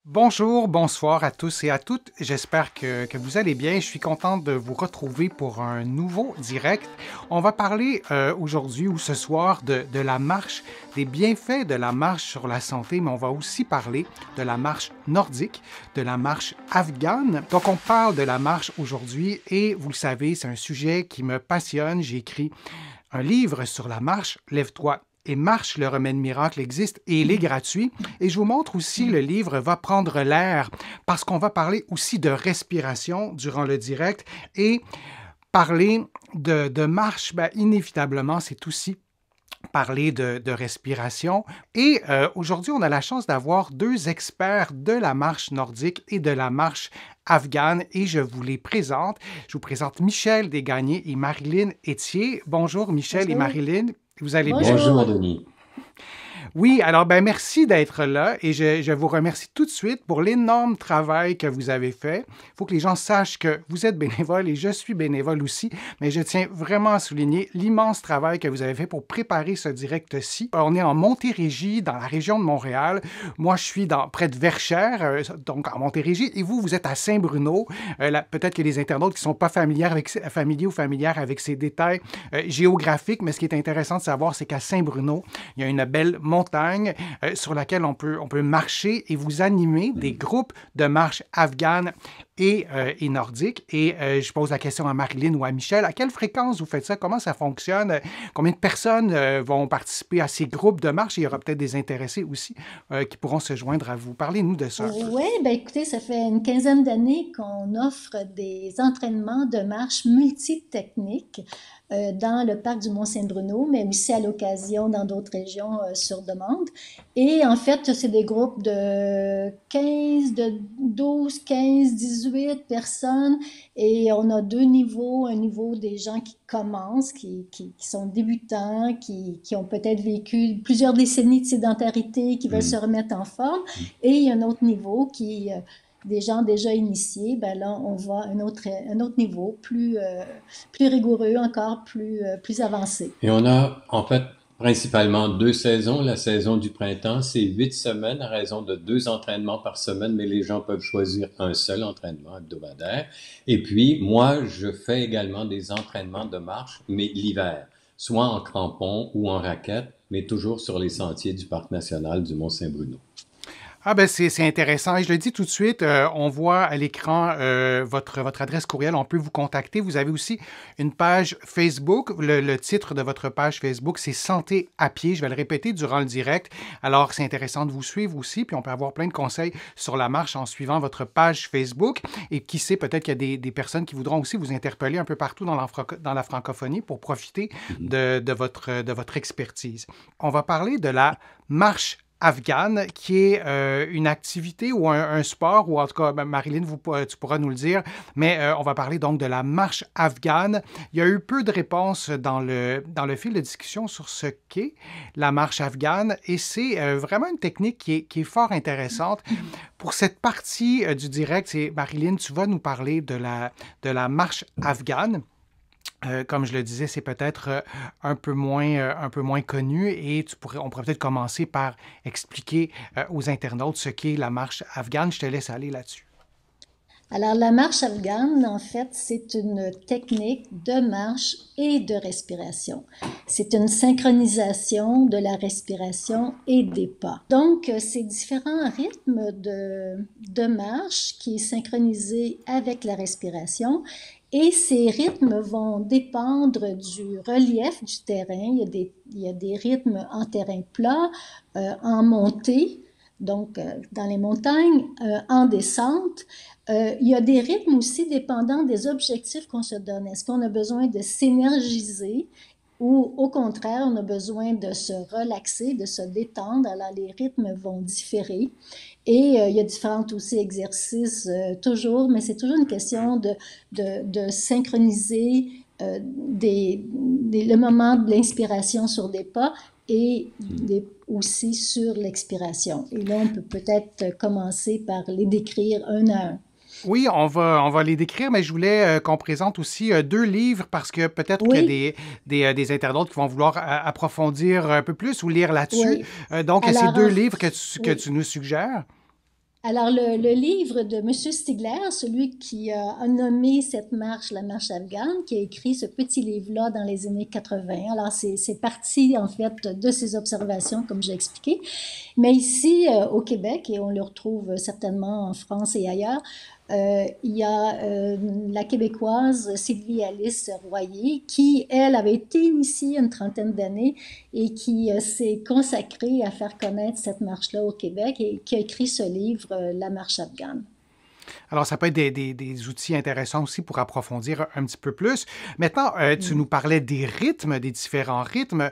Bonjour, bonsoir à tous et à toutes. J'espère que vous allez bien. Je suis content de vous retrouver pour un nouveau direct. On va parler aujourd'hui ou ce soir de la marche, des bienfaits de la marche sur la santé, mais on va aussi parler de la marche nordique, de la marche afghane. Donc on parle de la marche aujourd'hui et vous le savez, c'est un sujet qui me passionne. J'ai écrit un livre sur la marche, Lève-toi et marche, le remède miracle existe et il est gratuit. Et je vous montre aussi le livre Va prendre l'air parce qu'on va parler aussi de respiration durant le direct et parler de marche, ben, inévitablement, c'est aussi parler de respiration. Et aujourd'hui, on a la chance d'avoir deux experts de la marche nordique et de la marche afghane et je vous les présente. Je vous présente Michel Desgagnés et Marilyn Etier. Bonjour Michel et Bonjour. Marilyn, vous allez bien? Bonjour. Bonjour, Denis. Oui, alors ben merci d'être là et je vous remercie tout de suite pour l'énorme travail que vous avez fait. Il faut que les gens sachent que vous êtes bénévole et je suis bénévole aussi, mais je tiens vraiment à souligner l'immense travail que vous avez fait pour préparer ce direct-ci. On est en Montérégie, dans la région de Montréal. Moi, je suis près de Verchères, donc en Montérégie, et vous, vous êtes à Saint-Bruno. Peut-être qu'il y a des internautes qui ne sont pas familiers ou familières avec ces détails géographiques, mais ce qui est intéressant de savoir, c'est qu'à Saint-Bruno, il y a une belle montagne sur laquelle on peut marcher et vous animer des groupes de marche afghanes et nordiques. Et je pose la question à Marilyn ou à Michel, à quelle fréquence vous faites ça? Comment ça fonctionne? Combien de personnes vont participer à ces groupes de marche? Et il y aura peut-être des intéressés aussi qui pourront se joindre à vous. Parlez-nous de ça un peu. Oui, ben écoutez, ça fait une quinzaine d'années qu'on offre des entraînements de marche multitechniques dans le parc du Mont-Saint-Bruno, mais aussi à l'occasion dans d'autres régions sur demande. Et en fait, c'est des groupes de 15, de 12, 15, 18 personnes. Et on a deux niveaux. Un niveau des gens qui commencent, qui sont débutants, qui ont peut-être vécu plusieurs décennies de sédentarité, qui veulent se remettre en forme. Et il y a un autre niveau des gens déjà initiés, ben là, on va à un autre niveau, plus rigoureux, encore plus avancé. Et on a en fait principalement deux saisons. La saison du printemps, c'est 8 semaines à raison de 2 entraînements par semaine, mais les gens peuvent choisir un seul entraînement hebdomadaire. Et puis, moi, je fais également des entraînements de marche, mais l'hiver, soit en crampons ou en raquettes, mais toujours sur les sentiers du Parc national du Mont-Saint-Bruno. Ah ben c'est intéressant. Et je le dis tout de suite, on voit à l'écran votre adresse courriel, on peut vous contacter. Vous avez aussi une page Facebook. Le titre de votre page Facebook, c'est Santé à pied. Je vais le répéter durant le direct. Alors, c'est intéressant de vous suivre aussi. Puis on peut avoir plein de conseils sur la marche en suivant votre page Facebook. Et qui sait, peut-être qu'il y a des personnes qui voudront aussi vous interpeller un peu partout dans la francophonie pour profiter de votre expertise. On va parler de la marche afghane, qui est une activité ou un sport, ou en tout cas, Marilyn, tu pourras nous le dire, mais on va parler donc de la marche afghane. Il y a eu peu de réponses dans le fil de discussion sur ce qu'est la marche afghane, et c'est vraiment une technique qui est fort intéressante. Pour cette partie du direct, Marilyn, tu vas nous parler de la marche afghane. Comme je le disais, c'est peut-être un peu moins connu et on pourrait peut-être commencer par expliquer aux internautes ce qu'est la marche afghane. Je te laisse aller là-dessus. Alors, la marche afghane, en fait, c'est une technique de marche et de respiration. C'est une synchronisation de la respiration et des pas. Donc, c'est différents rythmes de marche qui est synchronisé avec la respiration. Et ces rythmes vont dépendre du relief du terrain. Il y a des rythmes en terrain plat, en montée, donc dans les montagnes, en descente. Il y a des rythmes aussi dépendant des objectifs qu'on se donne. Est-ce qu'on a besoin de s'énergiser ou au contraire, on a besoin de se relaxer, de se détendre? Alors, les rythmes vont différer. Et il y a différents aussi exercices, toujours, mais c'est toujours une question de synchroniser le moment de l'inspiration sur des pas et aussi sur l'expiration. Et là, on peut peut-être commencer par les décrire un à un. Oui, on va les décrire, mais je voulais qu'on présente aussi deux livres parce que peut-être qu'il y a Oui, des internautes qui vont vouloir approfondir un peu plus ou lire là-dessus. oui. Donc, ces Alors, deux livres que tu oui. nous suggères. Alors, le livre de M. Stigler, celui qui a nommé cette marche, la marche afghane, qui a écrit ce petit livre-là dans les années 80. Alors, c'est parti, en fait, de ses observations, comme j'ai expliqué. Mais ici, au Québec, et on le retrouve certainement en France et ailleurs, il y a la Québécoise Sylvie Alice Royer, qui, elle, avait été initiée une trentaine d'années et qui s'est consacrée à faire connaître cette marche-là au Québec et qui a écrit ce livre, La marche afghane. Alors, ça peut être des outils intéressants aussi pour approfondir un petit peu plus. Maintenant, tu Mm. nous parlais des rythmes, des différents rythmes.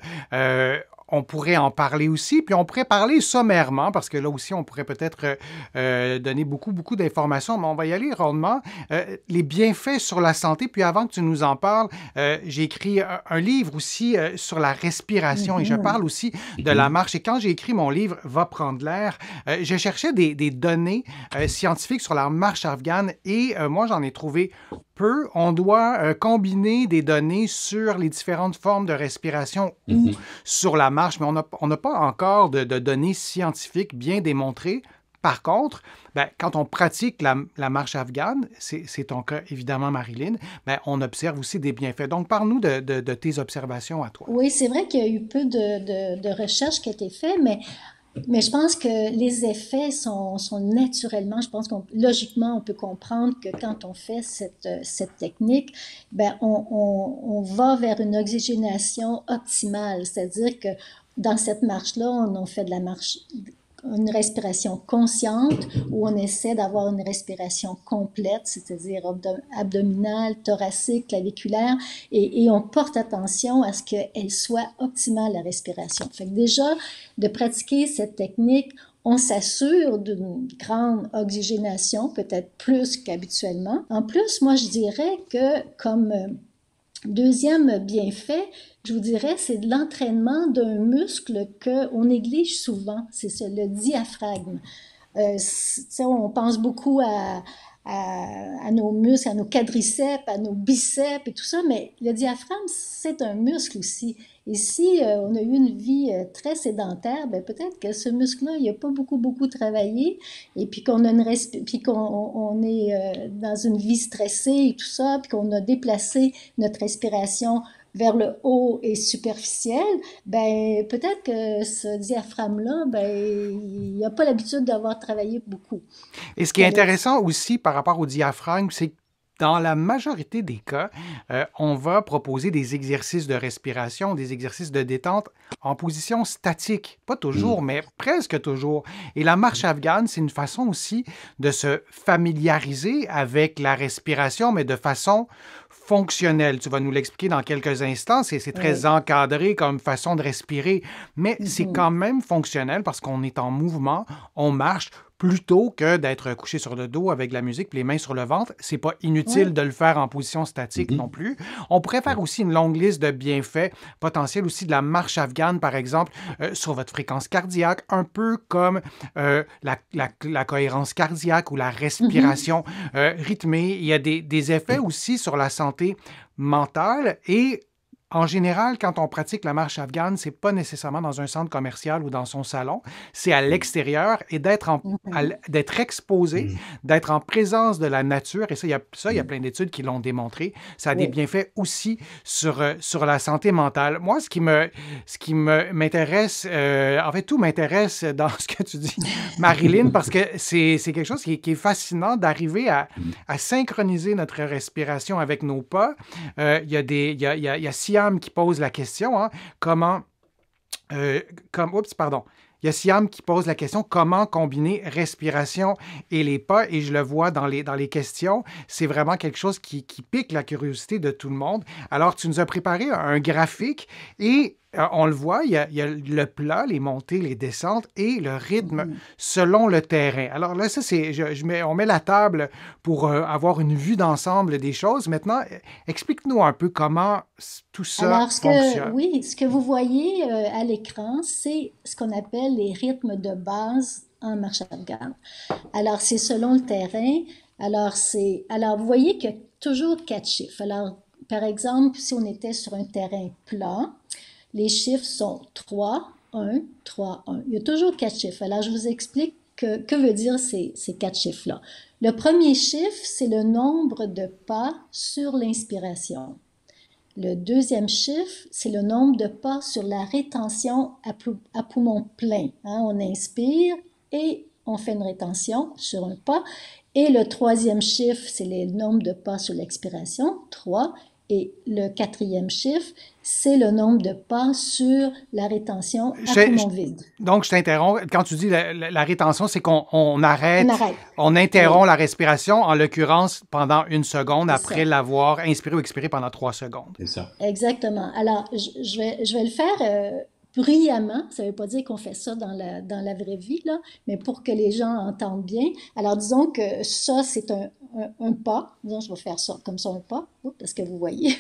On pourrait en parler aussi, puis on pourrait parler sommairement, parce que là aussi, on pourrait peut-être donner beaucoup d'informations, mais on va y aller rondement. Les bienfaits sur la santé, puis avant que tu nous en parles, j'ai écrit un livre aussi sur la respiration, et je Mhm. parle aussi de la Mhm. marche. Et quand j'ai écrit mon livre « Va prendre l'air », je cherchais des données scientifiques sur la marche afghane, et moi, j'en ai trouvé peu. On doit combiner des données sur les différentes formes de respiration ou Mhm. sur la marche, mais on n'a pas encore de données scientifiques bien démontrées. Par contre, ben, quand on pratique la marche afghane, c'est ton cas évidemment, Marilyn, ben, on observe aussi des bienfaits. Donc, parle-nous de tes observations à toi. Oui, c'est vrai qu'il y a eu peu de recherches qui ont été faites, mais je pense que les effets sont naturellement, je pense qu'on logiquement, on peut comprendre que quand on fait cette technique, ben on va vers une oxygénation optimale, c'est-à-dire que dans cette marche-là, on fait de la marche, une respiration consciente où on essaie d'avoir une respiration complète, c'est-à-dire abdominale, thoracique, claviculaire, et on porte attention à ce qu'elle soit optimale, la respiration. Fait que déjà, de pratiquer cette technique, on s'assure d'une grande oxygénation, peut-être plus qu'habituellement. En plus, moi, je dirais que comme deuxième bienfait, je vous dirais, c'est de l'entraînement d'un muscle qu'on néglige souvent, c'est le diaphragme. On pense beaucoup à nos muscles, à nos quadriceps, à nos biceps et tout ça, mais le diaphragme, c'est un muscle aussi. Et si on a eu une vie très sédentaire, ben peut-être que ce muscle-là, il n'a pas beaucoup travaillé, et puis qu'on a puis qu'on est dans une vie stressée et tout ça, puis qu'on a déplacé notre respiration vers le haut et superficiel, ben peut-être que ce diaphragme-là, ben il n'a pas l'habitude d'avoir travaillé beaucoup. Et ce qui est intéressant aussi par rapport au diaphragme, c'est que dans la majorité des cas, on va proposer des exercices de respiration, des exercices de détente en position statique. Pas toujours, Mhm. mais presque toujours. Et la marche afghane, c'est une façon aussi de se familiariser avec la respiration, mais de façon fonctionnelle. Tu vas nous l'expliquer dans quelques instants. C'est très Oui. encadré comme façon de respirer, mais c'est Mhm. quand même fonctionnel parce qu'on est en mouvement, on marche plutôt que d'être couché sur le dos avec la musique et les mains sur le ventre. C'est pas inutile Oui. de le faire en position statique non Mhm. plus. On pourrait faire Ouais. aussi une longue liste de bienfaits potentiels aussi de la marche afghane, par exemple, sur votre fréquence cardiaque, un peu comme la cohérence cardiaque ou la Mhm. respiration rythmée. Il y a des effets aussi sur la santé mentale et en général, quand on pratique la marche afghane, c'est pas nécessairement dans un centre commercial ou dans son salon, c'est à l'extérieur et Mhm. d'être exposé, Mhm. d'être en présence de la nature. Et ça, il y a Mhm. plein d'études qui l'ont démontré. Ça a des Oui. bienfaits aussi sur la santé mentale. Moi, m'intéresse, en fait, tout m'intéresse dans ce que tu dis, Marilyn, parce que c'est quelque chose qui est fascinant d'arriver à synchroniser notre respiration avec nos pas. Il y a Siam qui pose la question, hein, comment, oups, pardon. Il y a Siam qui pose la question comment combiner respiration et les pas, et je le vois dans les questions. C'est vraiment quelque chose qui pique la curiosité de tout le monde. Alors, tu nous as préparé un graphique et on le voit, il y a le plat, les montées, les descentes et le rythme Mhm. selon le terrain. Alors là, ça, on met la table pour avoir une vue d'ensemble des choses. Maintenant, explique-nous un peu comment tout ça Alors, fonctionne. oui, ce que vous voyez à l'écran, c'est ce qu'on appelle les rythmes de base en marche afghane. Alors, c'est selon le terrain. Alors vous voyez qu'il y a toujours quatre chiffres. Alors, par exemple, si on était sur un terrain plat, les chiffres sont 3, 1, 3, 1. Il y a toujours quatre chiffres. Alors, je vous explique que veut dire ces quatre chiffres-là? Le premier chiffre, c'est le nombre de pas sur l'inspiration. Le deuxième chiffre, c'est le nombre de pas sur la rétention à poumon plein. Hein, on inspire et on fait une rétention sur un pas. Et le troisième chiffre, c'est le nombre de pas sur l'expiration, 3. Et le quatrième chiffre, c'est le nombre de pas sur la rétention à poumon vide. Donc, je t'interromps. Quand tu dis la rétention, c'est qu'on arrête, on arrête. interrompt la respiration, en l'occurrence, pendant 1 seconde, après l'avoir inspiré ou expiré pendant 3 secondes. C'est ça. Exactement. Alors, je vais le faire bruyamment. Ça ne veut pas dire qu'on fait ça dans la vraie vie, là, mais pour que les gens entendent bien. Alors, disons que ça, c'est un pas. Disons, je vais faire ça comme ça, un pas, parce que vous voyez,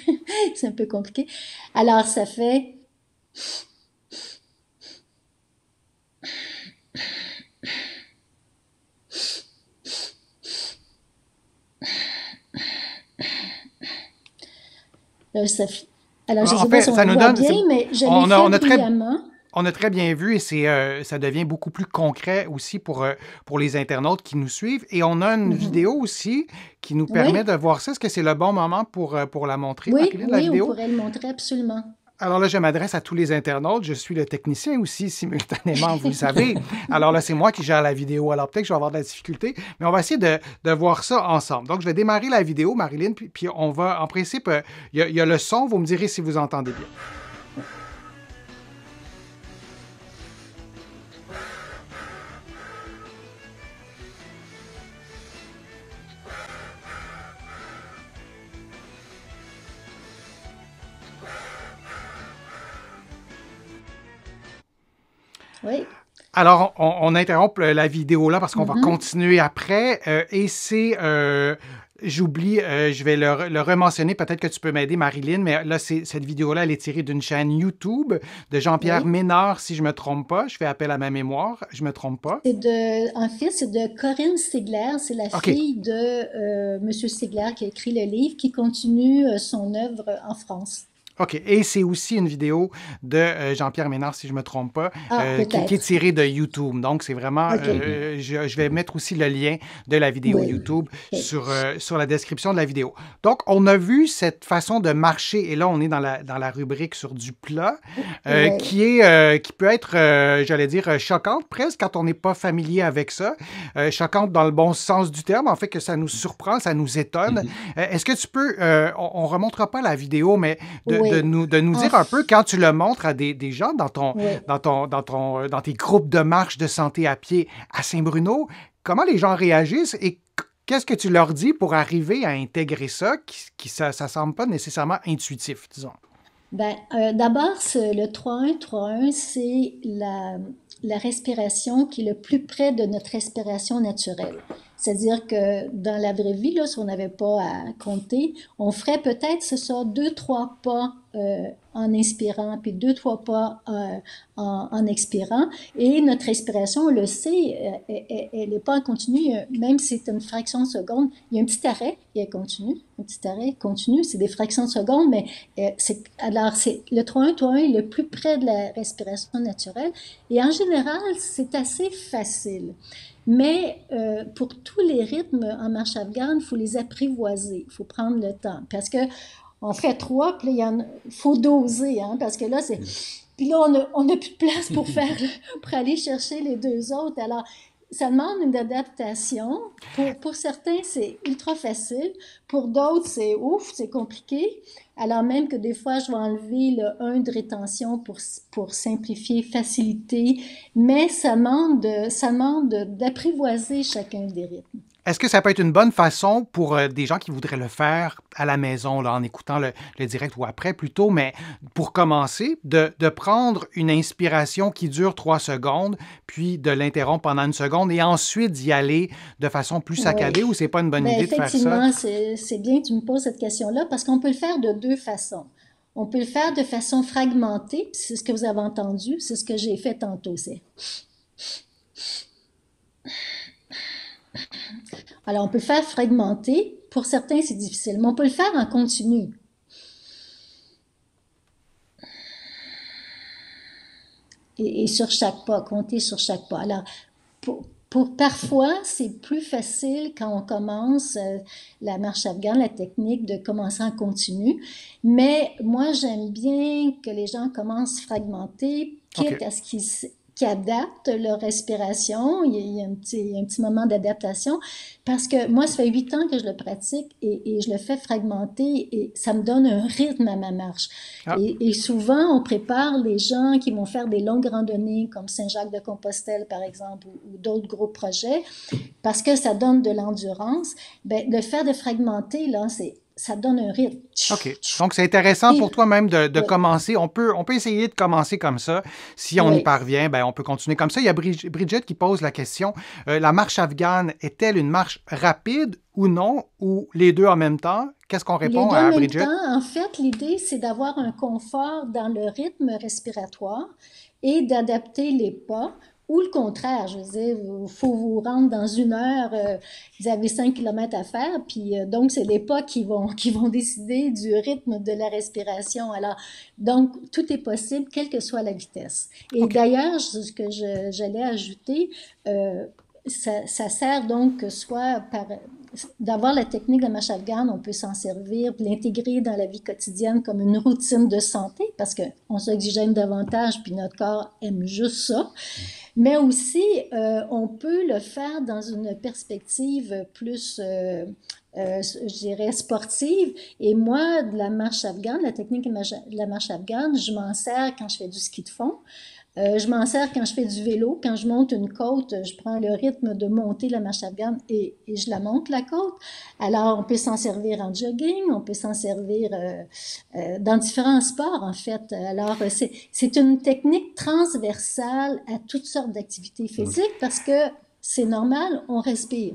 c'est un peu compliqué. Alors, ça fait... Alors, je ne sais pas si on le voit bien, mais je l'ai fait bruyamment. On a très bien vu et ça devient beaucoup plus concret aussi pour les internautes qui nous suivent. Et on a une vidéo aussi qui nous permet de voir ça. Est-ce que c'est le bon moment pour la montrer, Marie-Lynne, la vidéo? Oui, on pourrait le montrer absolument. Alors là, je m'adresse à tous les internautes. Je suis le technicien aussi, simultanément, vous le savez. Alors là, c'est moi qui gère la vidéo. Alors peut-être que je vais avoir de la difficulté, mais on va essayer de voir ça ensemble. Donc, je vais démarrer la vidéo, Marie-Lynne, puis on va, en principe, il y a le son. Vous me direz si vous entendez bien. Oui. Alors, on interrompt la vidéo là parce qu'on va continuer après. Et c'est, j'oublie, je vais le rementionner. Peut-être que tu peux m'aider, Marie-Lynne, mais là, cette vidéo-là, elle est tirée d'une chaîne YouTube de Jean-Pierre Ménard, si je ne me trompe pas. Je fais appel à ma mémoire, je ne me trompe pas. En fait, c'est de Corinne Stigler. C'est la fille de M. Stigler qui a écrit le livre, qui continue son œuvre en France. OK. Et c'est aussi une vidéo de Jean-Pierre Ménard, si je ne me trompe pas, qui est tirée de YouTube. Donc, c'est vraiment... je vais mettre aussi le lien de la vidéo YouTube sur la description de la vidéo. Donc, on a vu cette façon de marcher, et là, on est dans la rubrique sur du plat, qui peut être, j'allais dire, choquante presque quand on n'est pas familier avec ça. Choquante dans le bon sens du terme, en fait, que ça nous surprend, ça nous étonne. Est-ce que tu peux... on ne remontera pas la vidéo, mais de nous dire un peu, quand tu le montres à des gens dans tes groupes de marche de santé à pied à Saint-Bruno, comment les gens réagissent et qu'est-ce que tu leur dis pour arriver à intégrer ça, ça ne semble pas nécessairement intuitif, disons? D'abord, le 3-1-3-1, c'est la respiration qui est le plus près de notre respiration naturelle. C'est-à-dire que dans la vraie vie, là, si on n'avait pas à compter, on ferait peut-être, c'est ça, 2-3 pas en inspirant, puis 2-3 pas en expirant. Et notre respiration, on le sait, elle n'est pas en continu. Même si c'est une fraction de seconde, il y a un petit arrêt et elle continue. Un petit arrêt continue, c'est des fractions de seconde, mais le 3-1-3-1 est le plus près de la respiration naturelle. Et en général, c'est assez facile. Mais pour tous les rythmes en marche afghane, il faut les apprivoiser, il faut prendre le temps. Parce que on fait 3, puis il faut doser, hein, parce que là, c'est... Puis là, on n'a plus de place pour aller chercher les 2 autres. Alors, ça demande une adaptation. Pour certains, c'est ultra facile. Pour d'autres, c'est compliqué. Alors même que des fois, je vais enlever le 1 de rétention pour simplifier, faciliter. Mais ça demande d'apprivoiser chacun des rythmes. Est-ce que ça peut être une bonne façon pour des gens qui voudraient le faire à la maison, là, en écoutant le direct ou après plutôt, mais pour commencer, de prendre une inspiration qui dure 3 secondes, puis de l'interrompre pendant 1 seconde et ensuite d'y aller de façon plus saccadée, ou c'est pas une bonne idée de faire ça? Effectivement, c'est bien que tu me poses cette question-là parce qu'on peut le faire de 2 façons. On peut le faire de façon fragmentée, c'est ce que vous avez entendu, c'est ce que j'ai fait tantôt, Alors, on peut le faire fragmenté. Pour certains, c'est difficile, mais on peut le faire en continu. Et sur chaque pas, compter sur chaque pas. Alors, Parfois, c'est plus facile quand on commence la marche afghane, la technique de commencer en continu. Mais moi, j'aime bien que les gens commencent fragmentés, quitte OK. à ce qu'ils adaptent leur respiration. Il y a un petit moment d'adaptation. Parce que moi, ça fait 8 ans que je le pratique et je le fais fragmenté et ça me donne un rythme à ma marche. Ah, Et souvent, on prépare les gens qui vont faire des longues randonnées comme Saint-Jacques-de-Compostelle, par exemple, ou d'autres gros projets, parce que ça donne de l'endurance. Ben, le faire de fragmenter, là, ça donne un rythme. OK. Donc, c'est intéressant Et, pour toi même de oui, commencer. On peut essayer de commencer comme ça. Si on y oui. parvient, ben, on peut continuer comme ça. Il y a Bridget qui pose la question, la marche afghane est-elle une marche rapide ou non, ou les deux en même temps? Qu'est-ce qu'on Les répond deux en à même Bridget? temps, en fait, l'idée, c'est d'avoir un confort dans le rythme respiratoire et d'adapter les pas. Ou le contraire, je veux dire, il faut vous rendre dans 1 heure, vous avez 5 kilomètres à faire, puis donc c'est les pas qui vont décider du rythme de la respiration. Alors, donc, tout est possible, quelle que soit la vitesse. Et OK. d'ailleurs, ce que j'allais ajouter, euh, ça sert donc soit d'avoir la technique de marche afghane, on peut s'en servir, l'intégrer dans la vie quotidienne comme une routine de santé parce qu'on s'oxygène davantage puis notre corps aime juste ça. Mais aussi, on peut le faire dans une perspective plus, je dirais, sportive. Et moi, de la marche afghane, la technique de la marche afghane, je m'en sers quand je fais du ski de fond. Je m'en sers quand je fais du vélo. Quand je monte une côte, je prends le rythme de monter la marche afghane et je la monte, la côte. Alors, on peut s'en servir en jogging, on peut s'en servir dans différents sports, en fait. Alors, c'est une technique transversale à toutes sortes d'activités physiques parce que c'est normal, on respire.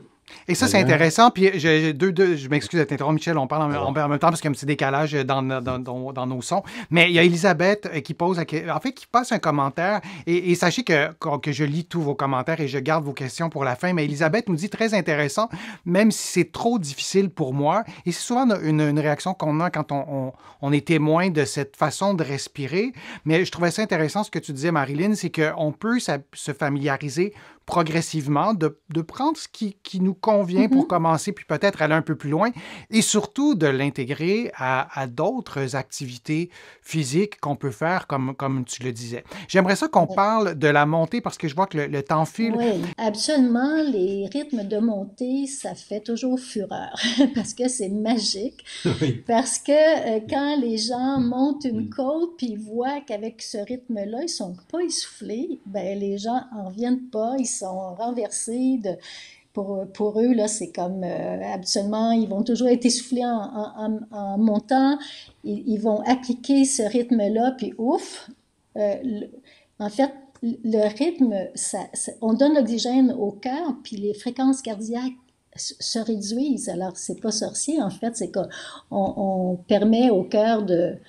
Et ça, c'est D'ailleurs, intéressant. Puis, je m'excuse de t'interrompre, Michel, on parle ça va. en même temps parce qu'il y a un petit décalage dans nos sons. Mais il y a Elisabeth qui pose, en fait, qui passe un commentaire. Et sachez que je lis tous vos commentaires et je garde vos questions pour la fin. Mais Elisabeth nous dit très intéressant, même si c'est trop difficile pour moi. Et c'est souvent une réaction qu'on a quand on est témoin de cette façon de respirer. Mais je trouvais ça intéressant ce que tu disais, Marilyn, c'est qu'on peut se familiariser progressivement, de prendre ce qui nous convient pour Mhm. commencer, puis peut-être aller un peu plus loin, et surtout de l'intégrer à d'autres activités physiques qu'on peut faire, comme tu le disais. J'aimerais ça qu'on parle de la montée, parce que je vois que le temps file. Oui, absolument. Les rythmes de montée, ça fait toujours fureur parce que c'est magique. Oui. Parce que quand les gens montent une Mm. côte puis ils voient qu'avec ce rythme-là, ils sont pas essoufflés, ben les gens en reviennent pas, ils sont renversés. Pour eux, là, c'est comme habituellement, ils vont toujours être essoufflés en montant. Ils vont appliquer ce rythme-là, puis ouf, le- en fait, le rythme, on donne l'oxygène au cœur, puis les fréquences cardiaques se réduisent. Alors, c'est pas sorcier, en fait, c'est qu'on permet au cœur de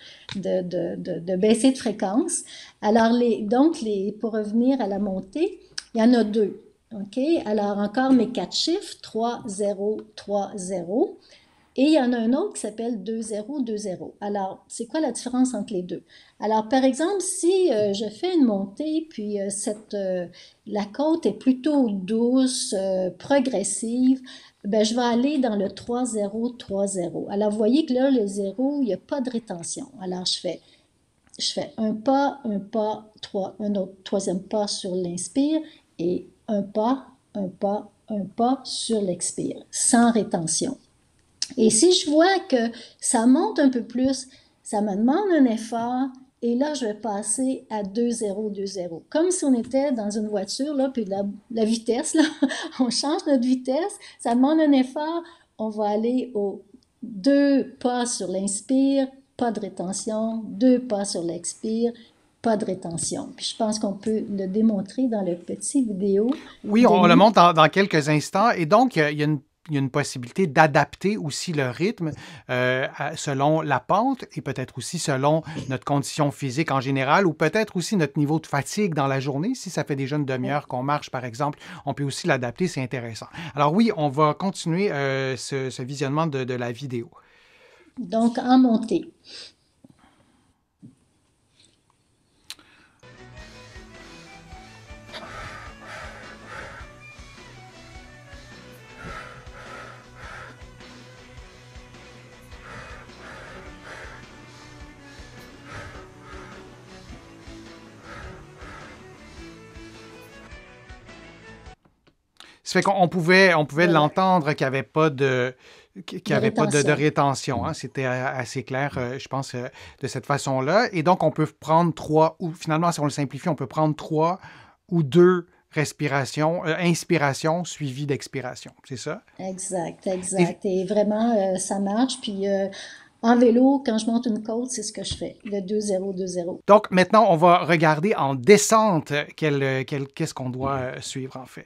baisser de fréquence. Alors, pour revenir à la montée, il y en a deux. OK? Alors, encore mes 4 chiffres, 3, 0, 3, 0. Et il y en a un autre qui s'appelle 2, 0, 2, 0. Alors, c'est quoi la différence entre les deux? Alors, par exemple, si je fais une montée, puis la côte est plutôt douce, progressive, ben, je vais aller dans le 3, 0, 3, 0. Alors, vous voyez que là, le 0, il n'y a pas de rétention. Alors, je fais un pas, trois, un autre troisième pas sur l'inspire et un pas sur l'expire, sans rétention. Et si je vois que ça monte un peu plus, ça me demande un effort, et là, je vais passer à 2-0, 2-0. Comme si on était dans une voiture, là, puis la vitesse, là, on change notre vitesse, ça demande un effort, on va aller au 2 pas sur l'inspire, pas de rétention, 2 pas sur l'expire, pas de rétention. Puis je pense qu'on peut le démontrer dans le petit vidéo. Oui, on le Denis? montre dans quelques instants. Et donc, il y a une possibilité d'adapter aussi le rythme selon la pente et peut-être aussi selon notre condition physique en général ou peut-être aussi notre niveau de fatigue dans la journée. Si ça fait déjà une demi-heure qu'on marche, par exemple, on peut aussi l'adapter, c'est intéressant. Alors oui, on va continuer ce visionnement de la vidéo. Donc, en montée. Ça fait on pouvait Voilà, l'entendre qu'il n'y avait pas de, qu'il y de avait pas de rétention. rétention. Hein. C'était assez clair, je pense, de cette façon-là. Et donc, on peut prendre trois, ou finalement, si on le simplifie, on peut prendre trois ou deux respirations, inspiration suivie d'expiration. C'est ça? Exact, Et exact. Et vraiment, ça marche. Puis en vélo, quand je monte une côte, c'est ce que je fais, le 2-0-2-0. donc, maintenant, on va regarder en descente qu'est-ce qu'on doit suivre, en fait.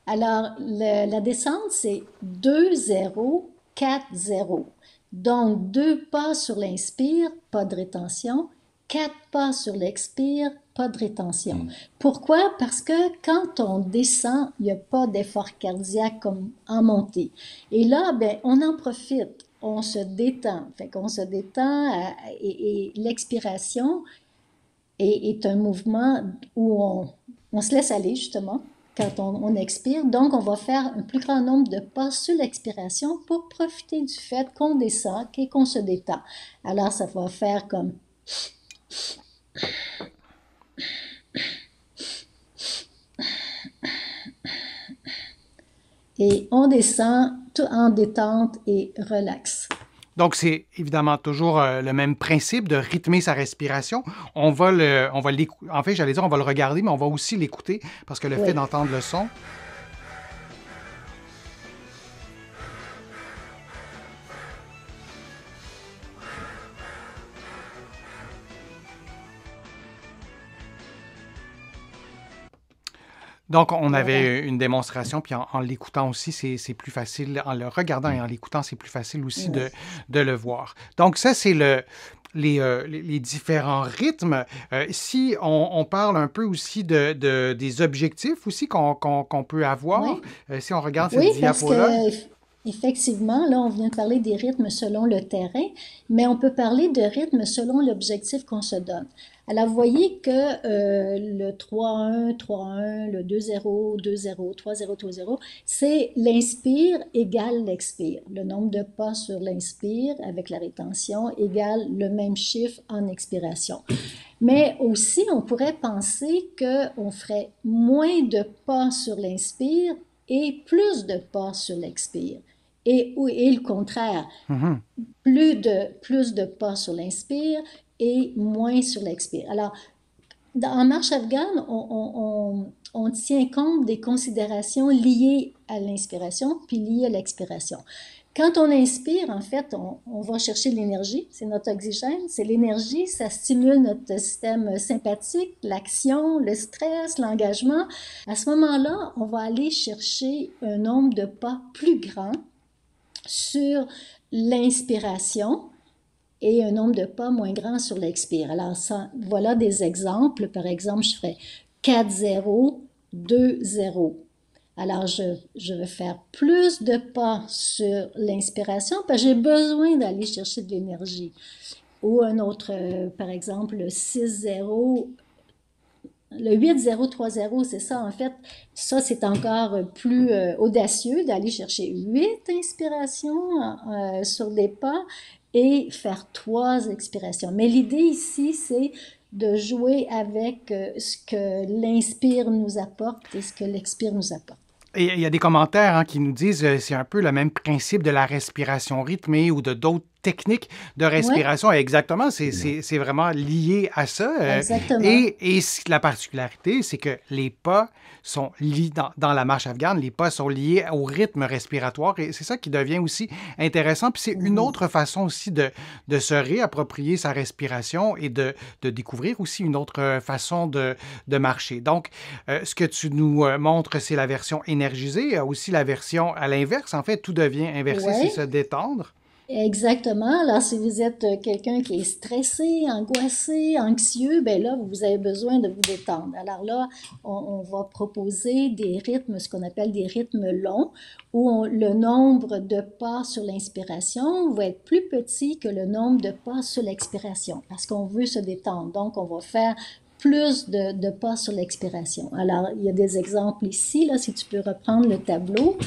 Alors, la descente, c'est 2-0-4-0. Donc, 2 pas sur l'inspire, pas de rétention. 4 pas sur l'expire, pas de rétention. Pourquoi? Parce que quand on descend, il n'y a pas d'effort cardiaque comme en montée. Et là, ben, on en profite. On se détend. Fait qu'on se détend et l'expiration est un mouvement où on se laisse aller, justement, quand on expire. Donc, on va faire un plus grand nombre de pas sur l'expiration pour profiter du fait qu'on descend et qu'on se détend. Alors, ça va faire comme... Et on descend tout en détente et relax. Donc, c'est évidemment toujours le même principe de rythmer sa respiration. On va l'écouter. En fait, j'allais dire, on va le regarder, mais on va aussi l'écouter parce que le fait Oui. d'entendre le son. Donc, on Voilà. avait une démonstration, puis en l'écoutant aussi, c'est plus facile. En le regardant et en l'écoutant, c'est plus facile aussi Oui. de le voir. Donc, ça, c'est les différents rythmes. Si on parle un peu aussi des objectifs aussi qu'on peut avoir, Oui. si on regarde cette Oui, parce diapo-là, que effectivement, là, on vient de parler des rythmes selon le terrain, mais on peut parler de rythme selon l'objectif qu'on se donne. Alors, vous voyez que le 3-1, 3-1, le 2-0, 2-0, 3-0, 3-0, c'est l'inspire égale l'expire. Le nombre de pas sur l'inspire avec la rétention égale le même chiffre en expiration. Mais aussi, on pourrait penser qu'on ferait moins de pas sur l'inspire et plus de pas sur l'expire. Et le contraire, mhm. plus de pas sur l'inspire et moins sur l'expire. Alors, en marche afghane, on tient compte des considérations liées à l'inspiration puis liées à l'expiration. Quand on inspire, en fait, on va chercher l'énergie, c'est notre oxygène, c'est l'énergie, ça stimule notre système sympathique, l'action, le stress, l'engagement. À ce moment-là, on va aller chercher un nombre de pas plus grand sur l'inspiration et un nombre de pas moins grand sur l'expire. Alors, ça, voilà des exemples. Par exemple, je ferais 4-0, 2-0. Alors, je vais faire plus de pas sur l'inspiration parce que j'ai besoin d'aller chercher de l'énergie. Ou un autre, par exemple, le 6-0, le 8-0-3-0, c'est ça, en fait. Ça, c'est encore plus audacieux d'aller chercher 8 inspirations sur des pas et faire 3 expirations. Mais l'idée ici, c'est de jouer avec ce que l'inspire nous apporte et ce que l'expire nous apporte. Et il y a des commentaires qui nous disent c'est un peu le même principe de la respiration rythmée ou de d'autres techniques de Oui, respiration. Exactement, c'est vraiment lié à ça. exactement. Et la particularité, c'est que les pas sont liés dans la marche afghane, les pas sont liés au rythme respiratoire et c'est ça qui devient aussi intéressant. Puis c'est une autre façon aussi de se réapproprier sa respiration et de découvrir aussi une autre façon de marcher. Donc, ce que tu nous montres, c'est la version énergisée. Il y a aussi la version à l'inverse. En fait, tout devient inversé, c'est se Oui, détendre. exactement. Alors, si vous êtes quelqu'un qui est stressé, angoissé, anxieux, ben là, vous avez besoin de vous détendre. Alors là, on va proposer des rythmes, ce qu'on appelle des rythmes longs, où le nombre de pas sur l'inspiration va être plus petit que le nombre de pas sur l'expiration, parce qu'on veut se détendre. Donc, on va faire plus de pas sur l'expiration. Alors, il y a des exemples ici, là, si tu peux reprendre le tableau.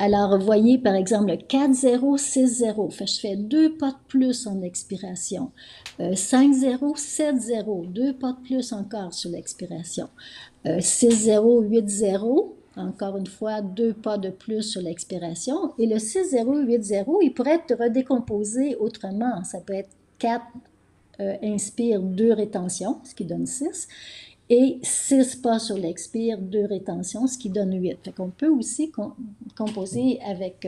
Alors, vous voyez, par exemple, le 4-0, 6-0. Fait, je fais 2 pas de plus en expiration. 5-0, 7-0. 2 pas de plus encore sur l'expiration. 6-0, 8-0. encore une fois, 2 pas de plus sur l'expiration. Et le 6-0-8-0, il pourrait être redécomposé autrement. Ça peut être 4 inspire, 2 rétentions, ce qui donne 6. Et 6 pas sur l'expire, 2 rétentions, ce qui donne 8. Fait qu'on peut aussi composer avec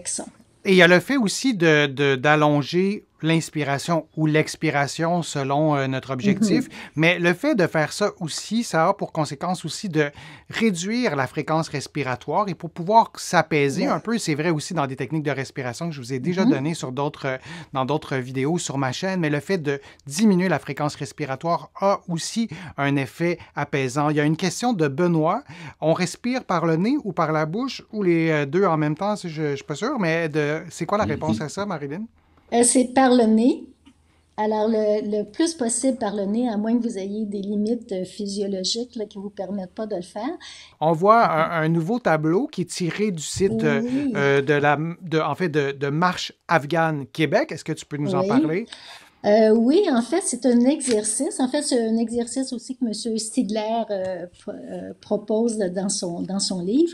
ça. Et il y a le fait aussi d'allonger l'inspiration ou l'expiration selon notre objectif, mais le fait de faire ça aussi, ça a pour conséquence aussi de réduire la fréquence respiratoire et pour pouvoir s'apaiser un peu, c'est vrai aussi dans des techniques de respiration que je vous ai déjà données dans d'autres vidéos sur ma chaîne, mais le fait de diminuer la fréquence respiratoire a aussi un effet apaisant. Il y a une question de Benoît, on respire par le nez ou par la bouche ou les deux en même temps, je ne suis pas sûr, mais c'est quoi la réponse à ça, Marilyn? C'est par le nez. Alors, le plus possible par le nez, à moins que vous ayez des limites physiologiques là, qui ne vous permettent pas de le faire. On voit un nouveau tableau qui est tiré du site de Marche Afghane Québec. Est-ce que tu peux nous en parler? Oui, en fait, c'est un exercice. En fait, c'est un exercice aussi que M. Stigler propose dans son livre.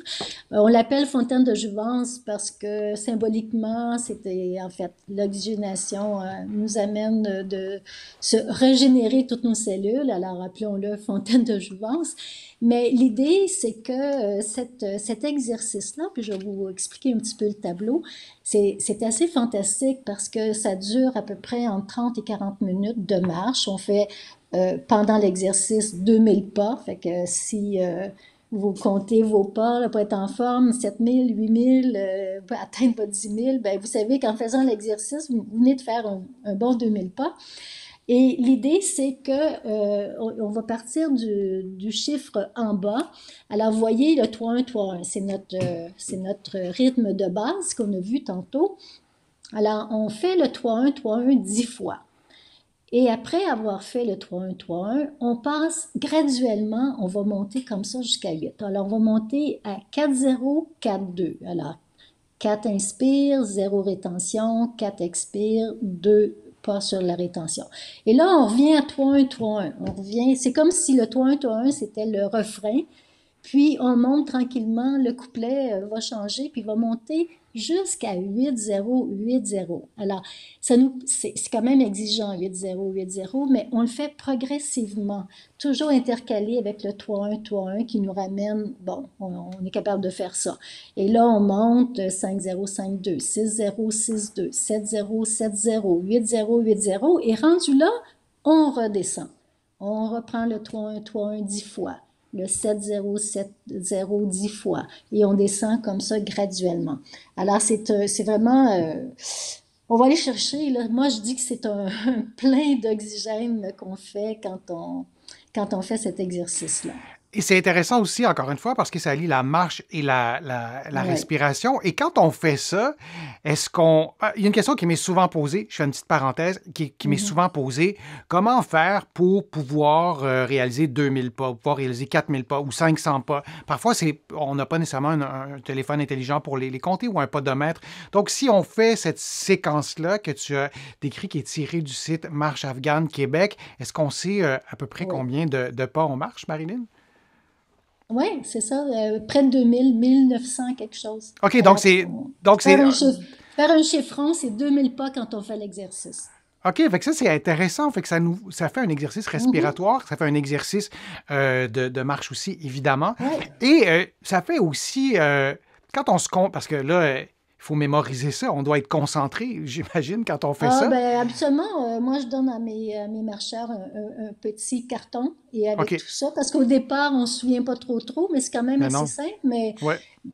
On l'appelle fontaine de jouvence parce que symboliquement, c'était en fait l'oxygénation nous amène de se régénérer toutes nos cellules. Alors, appelons-le fontaine de jouvence. Mais l'idée, c'est que cet exercice-là, puis je vais vous expliquer un petit peu le tableau, c'est assez fantastique parce que ça dure à peu près entre 30 et 40 minutes de marche. On fait pendant l'exercice 2000 pas, fait que si vous comptez vos pas là, pour être en forme, 7000, 8000, atteindre votre 10 000, ben vous savez qu'en faisant l'exercice, vous venez de faire un bon 2000 pas. Et l'idée, c'est que on va partir du chiffre en bas. Alors, vous voyez le 3-1, 3-1, c'est notre rythme de base qu'on a vu tantôt. Alors, on fait le 3-1, 3-1 10 fois. Et après avoir fait le 3-1, 3-1, on passe graduellement, on va monter comme ça jusqu'à 8. Alors, on va monter à 4-0, 4-2. Alors, 4 inspire, 0 rétention, 4 expire, 2 pas sur la rétention. Et là, on revient à 3-1, 3-1. On revient, c'est comme si le 3-1, 3-1, c'était le refrain. Puis, on monte tranquillement, le couplet va changer, puis va monter jusqu'à 8-0, 8-0. Alors, c'est quand même exigeant, 8-0, 8-0, mais on le fait progressivement, toujours intercalé avec le 3-1, 3-1 qui nous ramène, bon, on est capable de faire ça. Et là, on monte 5-0, 5-2, 6-0, 6-2, 7-0, 7-0, 8-0, 8-0, et rendu là, on redescend. On reprend le 3-1, 3-1 10 fois. Le 7-0, 7-0 10 fois. Et on descend comme ça graduellement. Alors, c'est vraiment... on va aller chercher, là. Moi, je dis que c'est un plein d'oxygène qu'on fait quand on fait cet exercice-là. Et c'est intéressant aussi, encore une fois, parce que ça allie la marche et la respiration. Et quand on fait ça, est-ce qu'on... Il y a une question qui m'est souvent posée, je fais une petite parenthèse, qui m'est souvent posée. Comment faire pour pouvoir réaliser 2000 pas, pouvoir réaliser 4000 pas ou 500 pas? Parfois, on n'a pas nécessairement un téléphone intelligent pour les compter ou un podomètre. Donc, si on fait cette séquence-là que tu as décrit, qui est tirée du site Marche Afghane Québec, est-ce qu'on sait à peu près combien de pas on marche, Marilyn? Oui, c'est ça, près de 2000, 1900 quelque chose. OK, donc c'est... Faire un chiffron, c'est 2000 pas quand on fait l'exercice. OK, fait que ça, c'est intéressant. Fait que ça fait un exercice respiratoire, ça fait un exercice de marche aussi, évidemment. Ouais. Et ça fait aussi, quand on se compte, parce que là, il faut mémoriser ça, on doit être concentré, j'imagine, quand on fait ça. Ben, habituellement, moi, je donne à mes marcheurs un petit carton et avec tout ça, parce qu'au départ, on ne se souvient pas trop, mais c'est quand même assez simple. Mais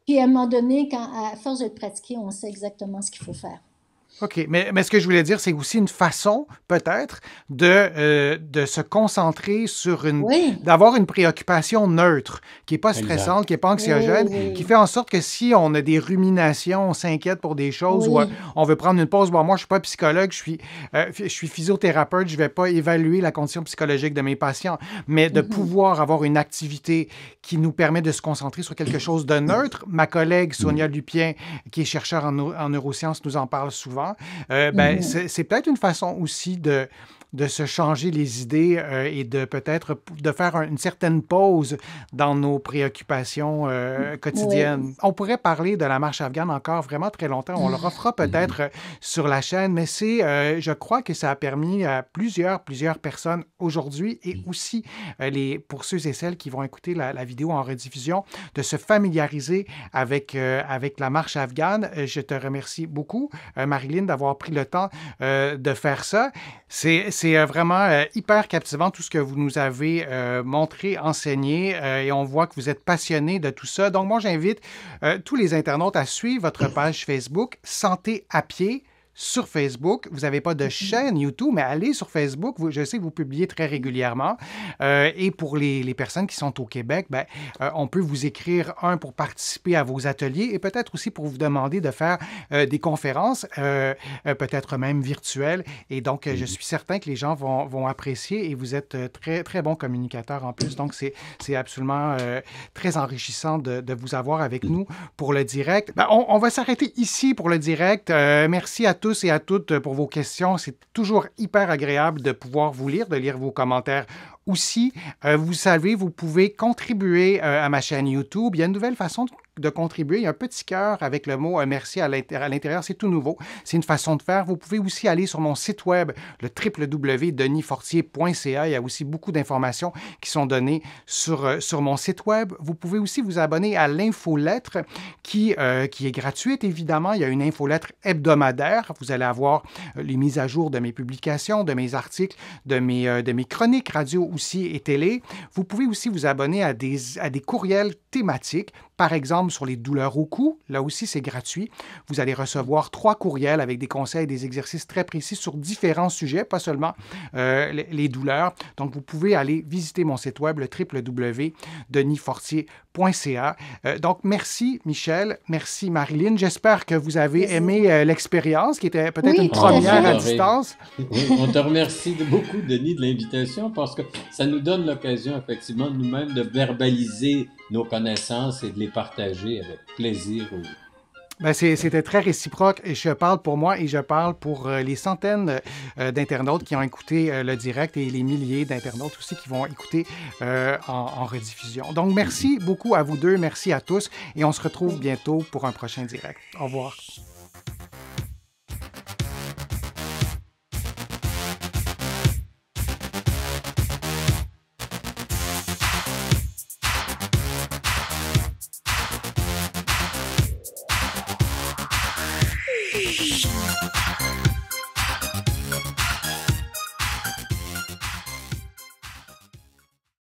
puis à un moment donné, à force de le pratiquer, on sait exactement ce qu'il faut faire. OK, mais ce que je voulais dire, c'est aussi une façon, peut-être, de se concentrer sur d'avoir une préoccupation neutre, qui n'est pas stressante, qui n'est pas anxiogène, qui fait en sorte que si on a des ruminations, on s'inquiète pour des choses, ou on veut prendre une pause, bon, moi, je ne suis pas psychologue, je suis physiothérapeute, je ne vais pas évaluer la condition psychologique de mes patients, mais de pouvoir avoir une activité qui nous permet de se concentrer sur quelque chose de neutre. Ma collègue Sonia Lupien, qui est chercheure en neurosciences, nous en parle souvent. régulièrement, ben, c'est peut-être une façon aussi de se changer les idées et de peut-être de faire une certaine pause dans nos préoccupations quotidiennes. Oui. On pourrait parler de la marche afghane encore vraiment très longtemps. On le refera peut-être sur la chaîne, mais je crois que ça a permis à plusieurs personnes aujourd'hui et aussi pour ceux et celles qui vont écouter la vidéo en rediffusion, de se familiariser avec la marche afghane. Je te remercie beaucoup, Marilyn, d'avoir pris le temps de faire ça. C'est vraiment hyper captivant tout ce que vous nous avez montré, enseigné, et on voit que vous êtes passionné de tout ça. Donc, moi, j'invite tous les internautes à suivre votre page Facebook Santé à pied sur Facebook. Vous n'avez pas de chaîne YouTube, mais allez sur Facebook. Je sais que vous publiez très régulièrement. Et pour les personnes qui sont au Québec, ben, on peut vous écrire pour participer à vos ateliers et peut-être aussi pour vous demander de faire des conférences, peut-être même virtuelles. Et donc, je suis certain que les gens vont apprécier et vous êtes très, très bon communicateur en plus. Donc, c'est absolument très enrichissant de vous avoir avec nous pour le direct. Ben, on va s'arrêter ici pour le direct. Merci à tous et à toutes pour vos questions. C'est toujours hyper agréable de pouvoir vous lire, de lire vos commentaires aussi. Vous savez, vous pouvez contribuer à ma chaîne YouTube. Il y a une nouvelle façon de contribuer. Il y a un petit cœur avec le mot merci à l'intérieur. C'est tout nouveau. C'est une façon de faire. Vous pouvez aussi aller sur mon site web, le www.denisfortier.ca. Il y a aussi beaucoup d'informations qui sont données sur mon site web. Vous pouvez aussi vous abonner à l'infolettre qui est gratuite, évidemment. Il y a une infolettre hebdomadaire. Vous allez avoir les mises à jour de mes publications, de mes articles, de mes chroniques radio aussi et télé. Vous pouvez aussi vous abonner à des courriels thématiques, par exemple sur les douleurs au cou. Là aussi, c'est gratuit. Vous allez recevoir 3 courriels avec des conseils et des exercices très précis sur différents sujets, pas seulement les douleurs. Donc, vous pouvez aller visiter mon site web, le www.denisfortier.ca. Donc, merci Michel, merci Marilyn. J'espère que vous avez aimé l'expérience, qui était peut-être une première à distance. Oui, on te remercie beaucoup, Denis, de l'invitation, parce que ça nous donne l'occasion, effectivement, nous-mêmes de verbaliser nos connaissances et de les partager avec plaisir. Ben c'était très réciproque et je parle pour moi et je parle pour les centaines d'internautes qui ont écouté le direct et les milliers d'internautes aussi qui vont écouter en rediffusion. Donc, merci beaucoup à vous deux, merci à tous et on se retrouve bientôt pour un prochain direct. Au revoir.